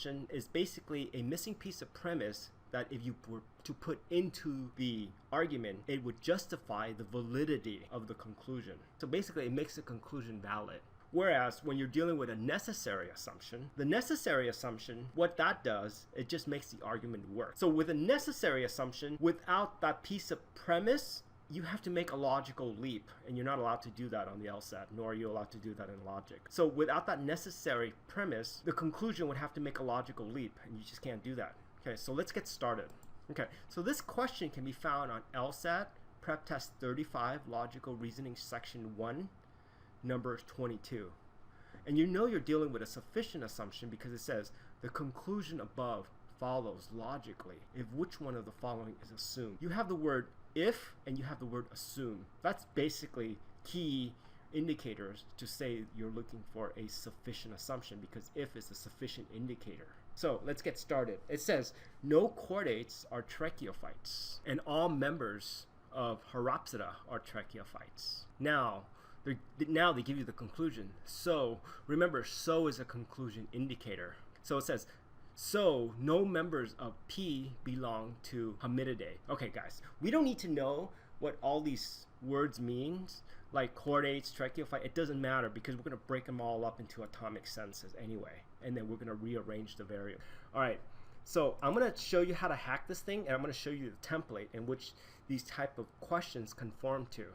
assumption is basically a missing piece of premise that if you were to put into the argument, it would justify the validity of the conclusion. So basically, it makes the conclusion valid. Whereas when you're dealing with a necessary assumption, the necessary assumption, what that does, it just makes the argument work. So with a necessary assumption, without that piece of premise, you have to make a logical leap, and you're not allowed to do that on the LSAT, nor are you allowed to do that in logic. So without that necessary premise, the conclusion would have to make a logical leap, and you just can't do that. Okay, so let's get started. Okay, so this question can be found on LSAT, Preptest 35, Logical Reasoning Section 1, number 22. And you know you're dealing with a sufficient assumption because it says, the conclusion above follows logically if which one of the following is assumed. You have the word if and you have the word assume. That's basically key indicators to say you're looking for a sufficient assumption, because if is a sufficient indicator. So let's get started. It says no chordates are tracheophytes and all members of Horopsida are tracheophytes. Now they give you the conclusion. So remember, so is a conclusion indicator. So it says, so no members of P belong to Hominidae. Okay guys, we don't need to know what all these words means, like chordates, tracheophyte. It doesn't matter because we're going to break them all up into atomic sentences anyway, and then we're going to rearrange the variable. All right, so I'm going to show you how to hack this thing, and I'm going to show you the template in which these type of questions conform to.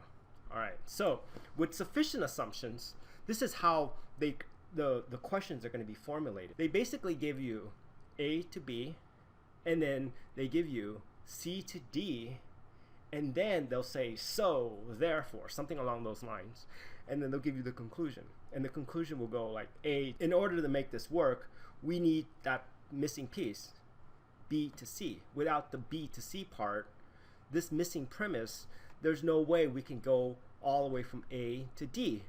All right, so with sufficient assumptions, this is how the questions are going to be formulated. They basically give you A to B, and then they give you C to D, and then they'll say so, therefore, something along those lines, and then they'll give you the conclusion. And the conclusion will go like A. In order to make this work, we need that missing piece, B to C. Without the B to C part, this missing premise, there's no way we can go all the way from A to D.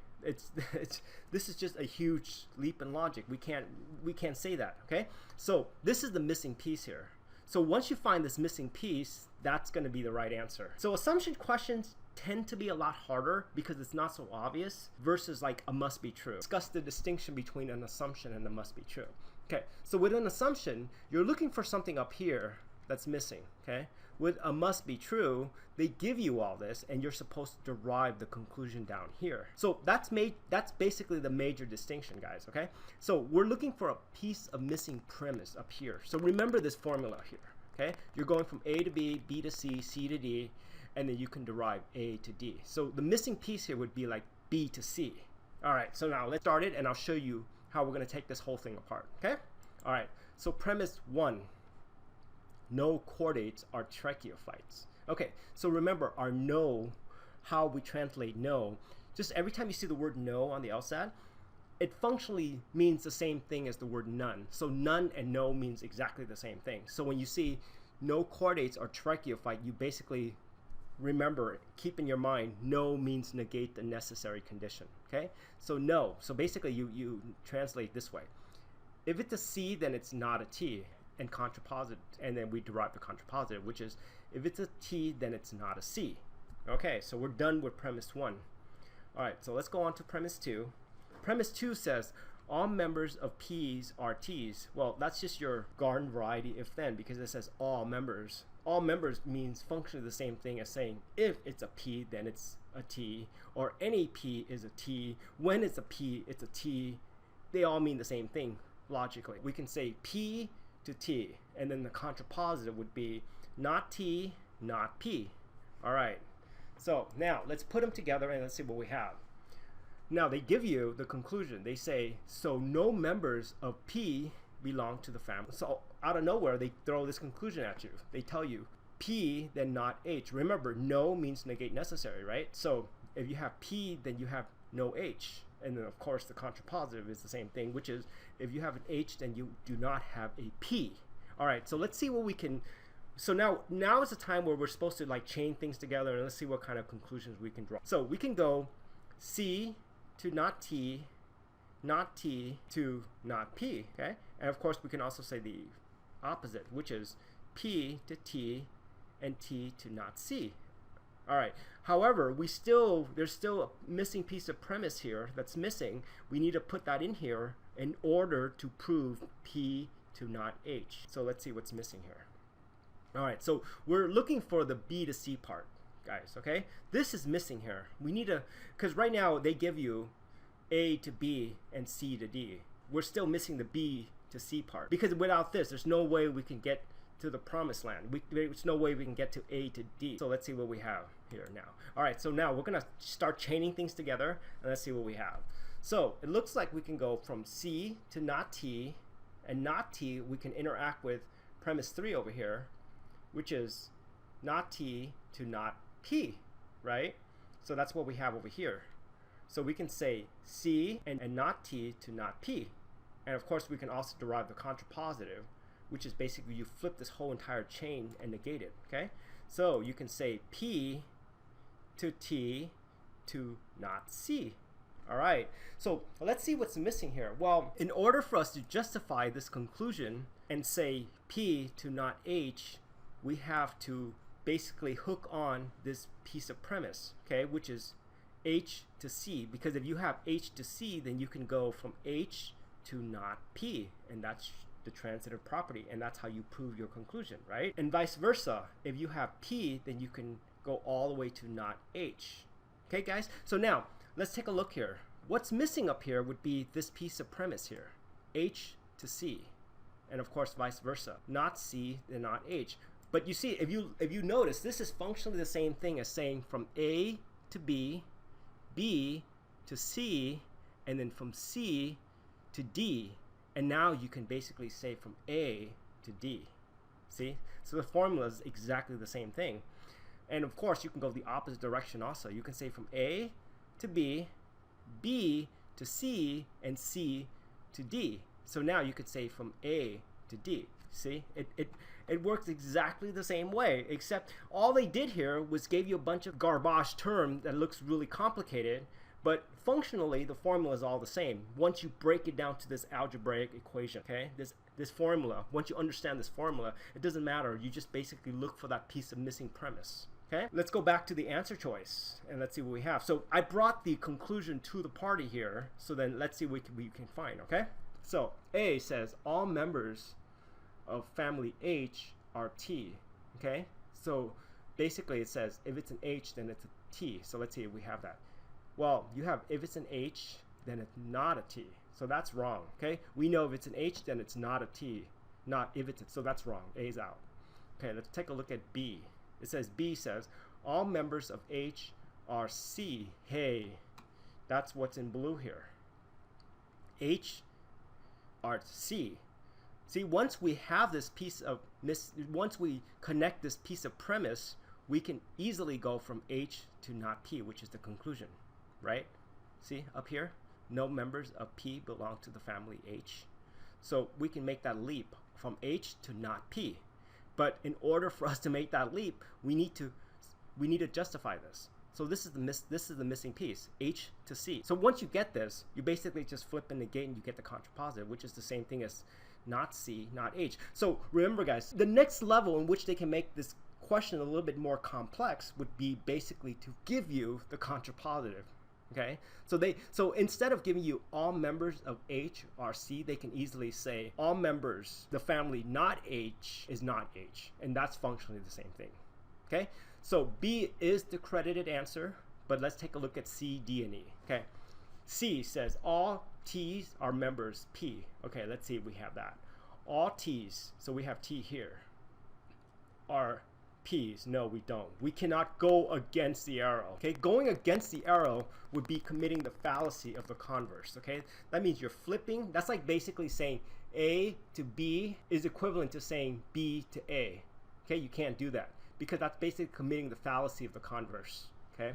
This is just a huge leap in logic. We can't say that, okay? So this is the missing piece here. So once you find this missing piece, that's going to be the right answer. So assumption questions tend to be a lot harder because it's not so obvious versus like a must be true. Discuss the distinction between an assumption and a must be true. Okay, so with an assumption, you're looking for something up here that's missing, okay? With a must be true, they give you all this and you're supposed to derive the conclusion down here. So that's basically the major distinction, guys, okay? So we're looking for a piece of missing premise up here. So remember this formula here, okay? You're going from A to B, B to C, C to D, and then you can derive A to D. So the missing piece here would be like B to C. All right, so now let's start it and I'll show you how we're gonna take this whole thing apart, okay? All right, so premise 1. No chordates are tracheophytes. Okay, so remember our no, how we translate no, just every time you see the word no on the LSAT, it functionally means the same thing as the word none. So none and no means exactly the same thing. So when you see no chordates are tracheophyte, you basically remember, keep in your mind, no means negate the necessary condition, okay? So no, so basically you translate this way. If it's a C, then it's not a T. And contrapositive, and then we derive the contrapositive, which is if it's a T, then it's not a C. Okay, so we're done with premise 1. All right, so let's go on to premise 2. Premise 2 says all members of P's are T's. Well, that's just your garden variety if then, because it says all members. All members means functionally the same thing as saying if it's a P, then it's a T, or any P is a T. When it's a P, it's a T. They all mean the same thing logically. We can say P to T, and then the contrapositive would be not T, not P. All right, so now let's put them together and let's see what we have. Now they give you the conclusion. They say, so no members of P belong to the family. So out of nowhere, they throw this conclusion at you. They tell you P, then not H. Remember, no means negate necessary, right? So if you have P, then you have no H. And then of course the contrapositive is the same thing, which is if you have an H, then you do not have a P. All right, so let's see what we can. So now is the time where we're supposed to like chain things together, and let's see what kind of conclusions we can draw. So we can go C to not T to not P, okay? And of course we can also say the opposite, which is P to T and T to not C. All right. However, there's still a missing piece of premise here that's missing. We need to put that in here in order to prove P to not H. So let's see what's missing here. All right, so we're looking for the B to C part, guys, okay? This is missing here. We need to, because right now they give you A to B and C to D. We're still missing the B to C part, because without this, there's no way we can get to the promised land. There's no way we can get to A to D. So let's see what we have here now. All right, so now we're gonna start chaining things together, and let's see what we have. So it looks like we can go from C to not T, and not T we can interact with premise 3 over here, which is not T to not P, right? So that's what we have over here. So we can say C and not T to not P. And of course we can also derive the contrapositive, which is basically you flip this whole entire chain and negate it, okay? So you can say P to T to not C. All right, so let's see what's missing here. Well, in order for us to justify this conclusion and say P to not H, we have to basically hook on this piece of premise, okay, which is H to C, because if you have H to C, then you can go from H to not P, and that's the transitive property, and that's how you prove your conclusion, right? And vice versa, if you have P, then you can go all the way to not H. Okay, guys? So now, let's take a look here. What's missing up here would be this piece of premise here, H to C, and of course vice versa, not C, then not H. But you see, if you notice, this is functionally the same thing as saying from A to B, B to C, and then from C to D. And now you can basically say from A to D. See? So the formula is exactly the same thing. And of course, you can go the opposite direction also. You can say from A to B, B to C, and C to D. So now you could say from A to D. See? It works exactly the same way, except all they did here was gave you a bunch of garbage term that looks really complicated, but functionally the formula is all the same once you break it down to this algebraic equation, okay? This formula, once you understand this formula, it doesn't matter. You just basically look for that piece of missing premise, okay? Let's go back to the answer choice and let's see what we have. So I brought the conclusion to the party here, so then let's see what we can find, okay? So A says all members of family H are T, okay? So basically it says if it's an H, then it's a T. So let's see if we have that. Well, you have if it's an H, then it's not a T. So that's wrong, okay? We know if it's an H, then it's not a T. Not if it's, so that's wrong. A's out. Okay, let's take a look at B. It says, B says, all members of H are C. Hey, that's what's in blue here. H are C. See, once we have this piece of, once we connect this piece of premise, we can easily go from H to not P, which is the conclusion, right? See, up here, no members of P belong to the family H. So we can make that leap from H to not P. But in order for us to make that leap, we need to justify this. So this is the missing piece, H to C. So once you get this, you basically just flip and negate and you get the contrapositive, which is the same thing as not C, not H. So remember, guys, the next level in which they can make this question a little bit more complex would be basically to give you the contrapositive. Okay, so instead of giving you all members of H are C, they can easily say all members, the family not H is not H, and that's functionally the same thing. Okay, so B is the credited answer, but let's take a look at C, D, and E. Okay, C says all T's are members P. Okay, let's see if we have that. All T's, so we have T here, are P's. No, we don't. We cannot go against the arrow. Okay, going against the arrow would be committing the fallacy of the converse. Okay, that means you're flipping. That's like basically saying A to B is equivalent to saying B to A. Okay, you can't do that because that's basically committing the fallacy of the converse. Okay,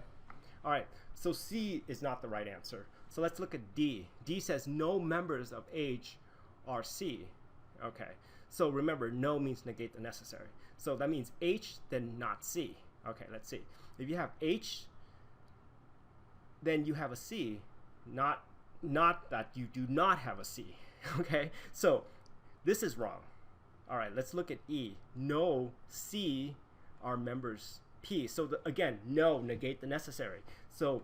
all right, so C is not the right answer. So let's look at D. D says no members of H are C. Okay, so remember, no means negate the necessary. So that means H, then not C. Okay, let's see. If you have H, then you have a C, not that you do not have a C. Okay, so this is wrong. All right, let's look at E. No C are members P. So again, no, negate the necessary. So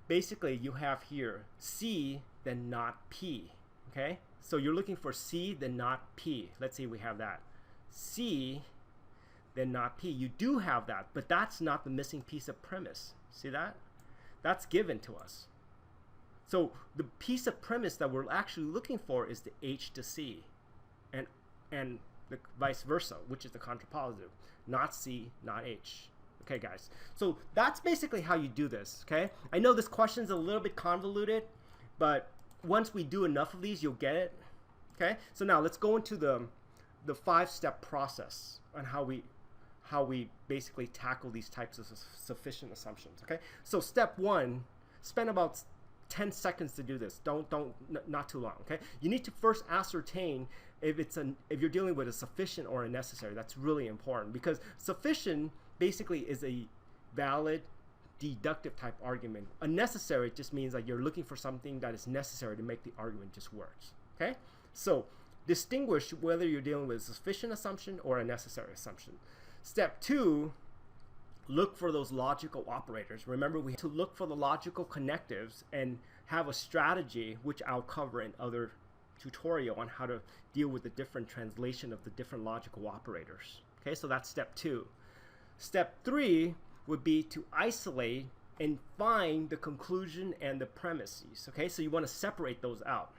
basically you have here C, then not P. Okay, So you're looking for C, then not P. Let's say we have that. C, then not P. You do have that, but that's not the missing piece of premise. See that? That's given to us. So the piece of premise that we're actually looking for is the H to C, and the vice versa, which is the contrapositive. Not C, not H. Okay, guys. So that's basically how you do this, okay? I know this question's a little bit convoluted, but once we do enough of these, you'll get it, okay? So now let's go into the 5-step process on how we basically tackle these types of sufficient assumptions, okay? So step 1, spend about 10 seconds to do this. Not too long, okay? You need to first ascertain if you're dealing with a sufficient or a necessary. That's really important, because sufficient basically is a valid deductive type argument. A necessary just means that you're looking for something that is necessary to make the argument just works, okay? So distinguish whether you're dealing with a sufficient assumption or a necessary assumption. Step 2, look for those logical operators. Remember, we have to look for the logical connectives and have a strategy, which I'll cover in other tutorial on how to deal with the different translation of the different logical operators. Okay, so that's step 2. Step 3 would be to isolate and find the conclusion and the premises. Okay, so you want to separate those out.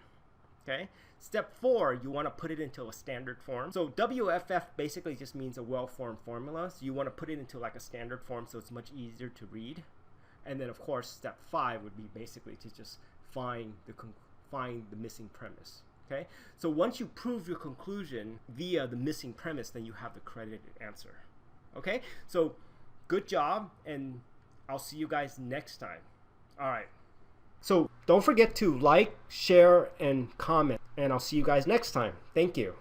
Okay. Step 4, you want to put it into a standard form. So WFF basically just means a well-formed formula. So you want to put it into like a standard form so it's much easier to read. And then of course step 5 would be basically to just find the missing premise. Okay. So once you prove your conclusion via the missing premise, then you have the credited answer. Okay. So good job, and I'll see you guys next time. All right. So don't forget to like, share, and comment, and I'll see you guys next time. Thank you.